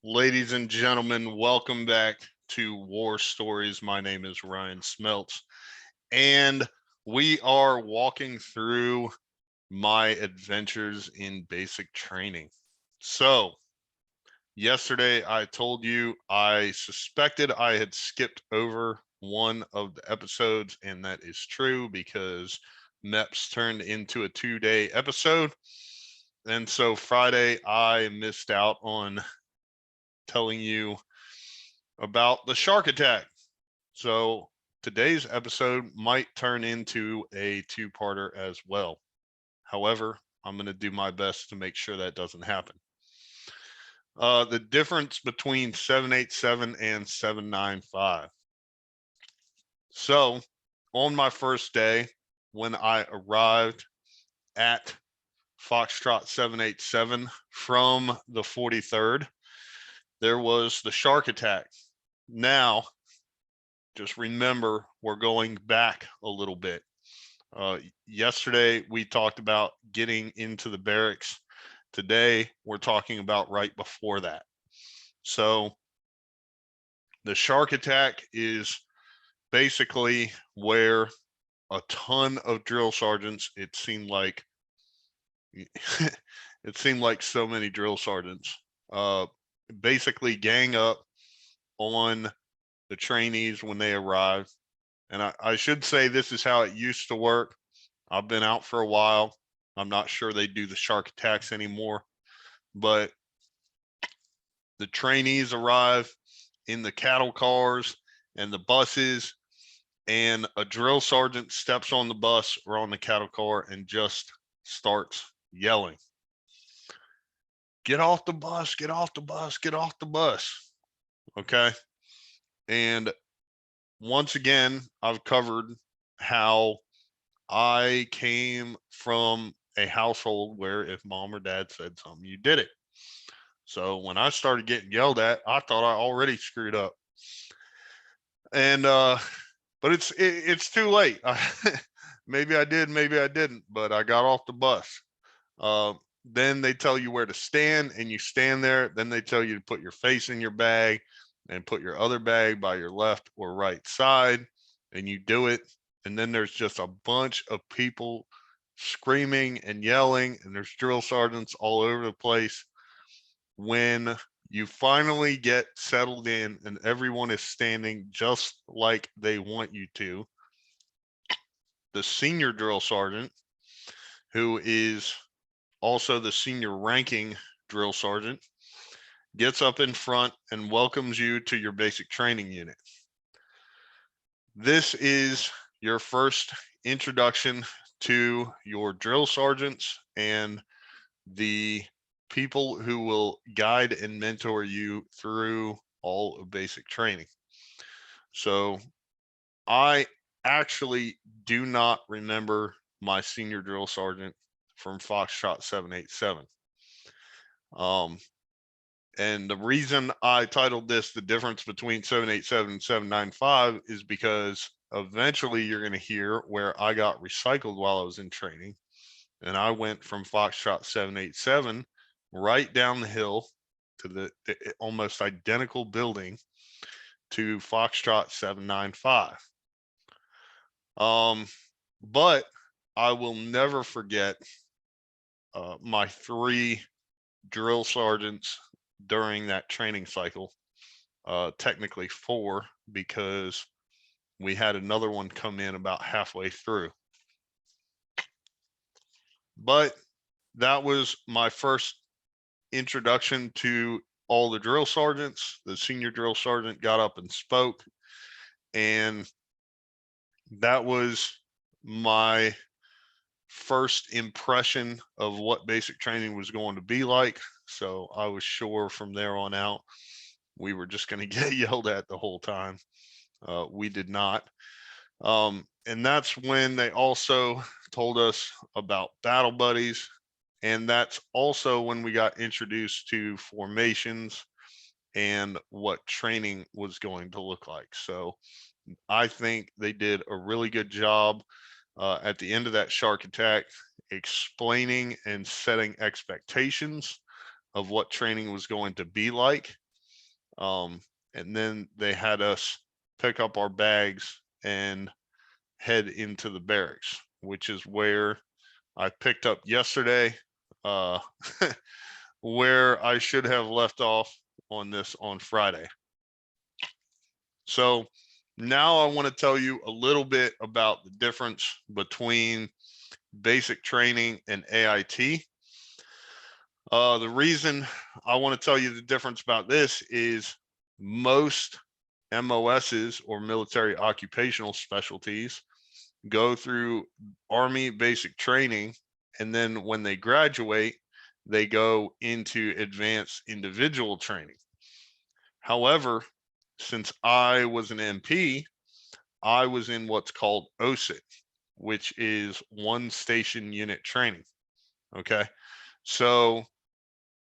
Ladies and gentlemen, welcome back to War Stories. My name is Ryan Smeltz, and we are walking through my adventures in basic training. So, yesterday I told you I suspected I had skipped over one of the episodes, and that is true because MEPS turned into a 2-day episode. And so Friday I missed out on telling you about the shark attack. So today's episode might turn into a two-parter as well. However, I'm going to do my best to make sure that doesn't happen. The difference between 787 and 795. So on my first day, when I arrived at Foxtrot 787 from the 43rd, there was the shark attack. Now, just remember, we're going back a little bit. Yesterday, we talked about getting into the barracks. Today, we're talking about right before that. So, the shark attack is basically where a ton of drill sergeants, it seemed like so many drill sergeants basically gang up on the trainees when they arrive. And I should say this is how it used to work. I've been out for a while. I'm not sure they do the shark attacks anymore, but the trainees arrive in the cattle cars and the buses, and a drill sergeant steps on the bus or on the cattle car and just starts yelling, "Get off the bus, get off the bus, get off the bus." Okay. And once again, I've covered how I came from a household where if mom or dad said something, you did it. So when I started getting yelled at, I thought I already screwed up. And but it's too late. Maybe I did, maybe I didn't, but I got off the bus. Uh, then they tell you where to stand, and you stand there. Then they tell you to put your face in your bag and put your other bag by your left or right side, and you do it. And then there's just a bunch of people screaming and yelling, and there's drill sergeants all over the place. When you finally get settled in and everyone is standing just like they want you to, the senior drill sergeant, who is also the senior ranking drill sergeant, gets up in front and welcomes you to your basic training unit. This is your first introduction to your drill sergeants and the people who will guide and mentor you through all of basic training. So I actually do not remember my senior drill sergeant from Foxtrot 787. Um, and the reason I titled this The Difference Between 787 and 795 is because eventually you're going to hear where I got recycled while I was in training. And I went from Foxtrot 787 right down the hill to the almost identical building to Foxtrot 795. But I will never forget my three drill sergeants during that training cycle. Technically four, because we had another one come in about halfway through. But that was my first introduction to all the drill sergeants. The senior drill sergeant got up and spoke, and that was my first impression of what basic training was going to be like. So I was sure from there on out we were just going to get yelled at the whole time. We did not. And that's when they also told us about battle buddies. And that's also when we got introduced to formations and what training was going to look like. So I think they did a really good job at the end of that shark attack, explaining and setting expectations of what training was going to be like. And then they had us pick up our bags and head into the barracks, which is where I picked up yesterday, uh, where I should have left off on Friday. So now I want to tell you a little bit about the difference between basic training and AIT. The reason I want to tell you the difference about this is most MOSs, or military occupational specialties, go through Army basic training, and then when they graduate, they go into advanced individual training. However, since I was an MP, I was in what's called OSIT, which is one station unit training. Okay. So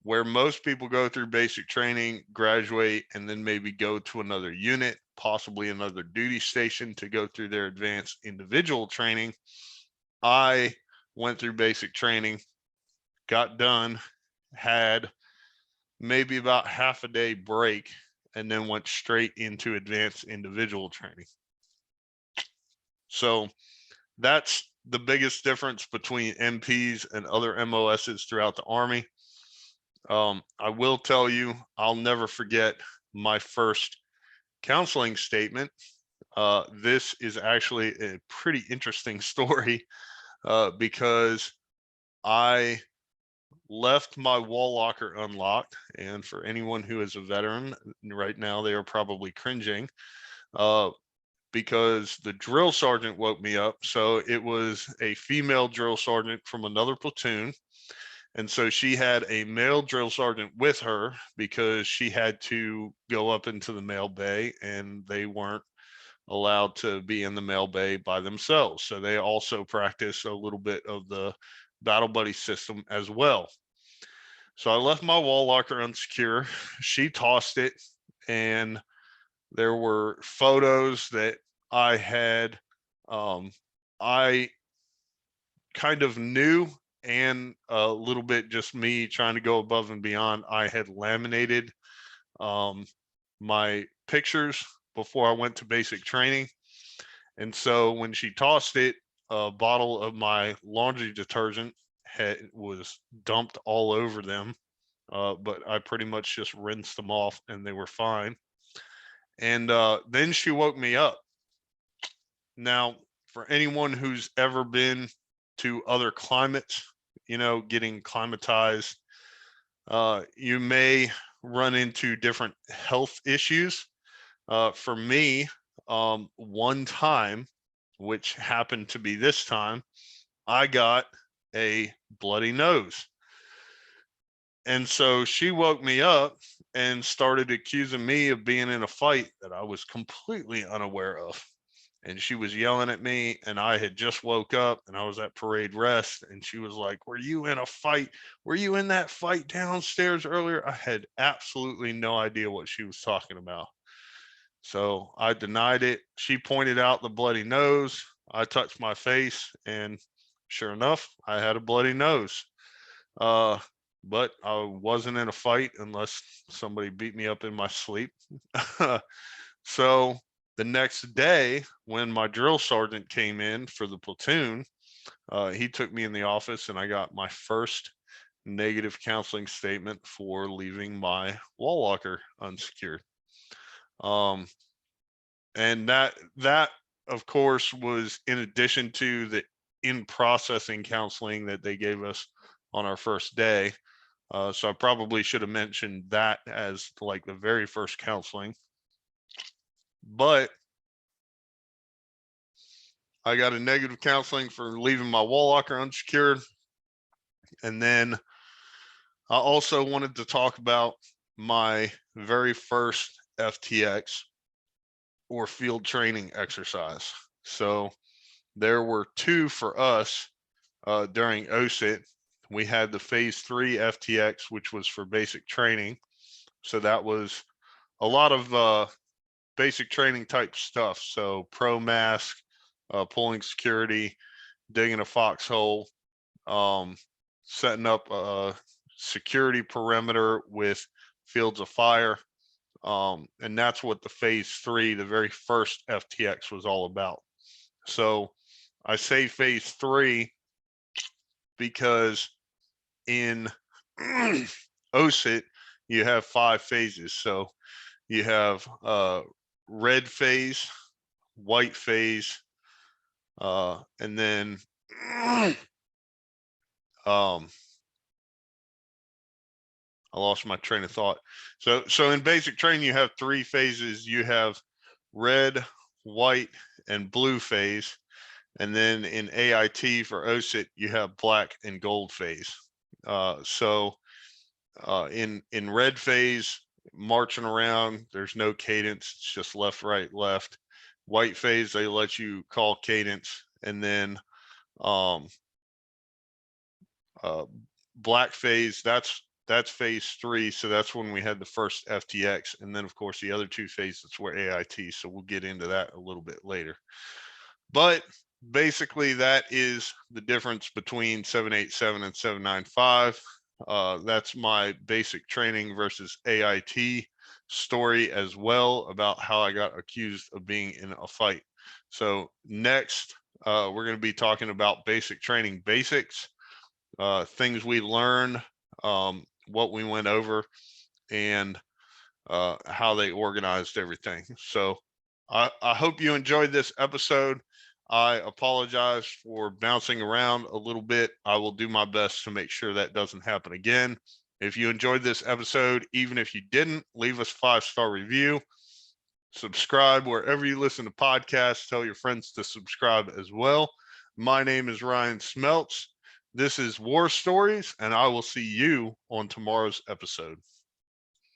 where most people go through basic training, graduate, and then maybe go to another unit, possibly another duty station to go through their advanced individual training, I went through basic training, got done, had maybe about half a day break, and then went straight into advanced individual training. So that's the biggest difference between MPs and other MOSs throughout the Army. I will tell you, I'll never forget my first counseling statement. This is actually a pretty interesting story, because I left my wall locker unlocked. And for anyone who is a veteran right now, they are probably cringing, because the drill sergeant woke me up. So it was a female drill sergeant from another platoon. And so she had a male drill sergeant with her because she had to go up into the mail bay, and they weren't allowed to be in the mail bay by themselves. So they also practice a little bit of the battle buddy system as well. So I left my wall locker unsecure. She tossed it, and there were photos that I had. I kind of knew, and a little bit just me trying to go above and beyond. I had laminated my pictures before I went to basic training. And so when she tossed it, a bottle of my laundry detergent was dumped all over them. But I pretty much just rinsed them off, and they were fine. And then she woke me up. Now, for anyone who's ever been to other climates, getting climatized, you may run into different health issues. For me, one time, which happened to be this time, I got a bloody nose. And so she woke me up and started accusing me of being in a fight that I was completely unaware of. And she was yelling at me, and I had just woke up, and I was at parade rest, and she was like, "Were you in a fight? Were you in that fight downstairs earlier?" I had absolutely no idea what she was talking about. So I denied it. She pointed out the bloody nose. I touched my face, and sure enough, I had a bloody nose. Uh, but I wasn't in a fight unless somebody beat me up in my sleep. So the next day, when my drill sergeant came in for the platoon, he took me in the office, and I got my first negative counseling statement for leaving my wall locker unsecured. And that of course was in addition to the in processing counseling that they gave us on our first day. So I probably should have mentioned that as like the very first counseling. But I got a negative counseling for leaving my wall locker unsecured. And then I also wanted to talk about my very first FTX, or field training exercise. So there were two for us during OSIT. We had the phase 3 FTX, which was for basic training. So that was a lot of basic training type stuff. So pro mask, pulling security, digging a foxhole, setting up a security perimeter with fields of fire, And that's what the phase 3, the very first FTX was all about. So I say phase 3 because in OSIT, you have 5 phases. So you have red phase, white phase, and then I lost my train of thought. So in basic training, you have 3 phases. You have red, white, and blue phase. And then in AIT for OSIT, you have black and gold phase. In red phase, marching around, there's no cadence. It's just left, right, left. White phase, they let you call cadence. And then black phase, that's phase 3. So that's when we had the first FTX. And then of course the other 2 phases were AIT. So we'll get into that a little bit later. But basically that is the difference between 787 and 795. That's my basic training versus AIT story as well, about how I got accused of being in a fight. So next, we're going to be talking about basic training basics, things we learned, what we went over, and how they organized everything. So I hope you enjoyed this episode. I apologize for bouncing around a little bit. I will do my best to make sure that doesn't happen again. If you enjoyed this episode, even if you didn't, leave us a 5-star review. Subscribe wherever you listen to podcasts. Tell your friends to subscribe as well. My name is Ryan Smeltz. This is War Stories, and I will see you on tomorrow's episode.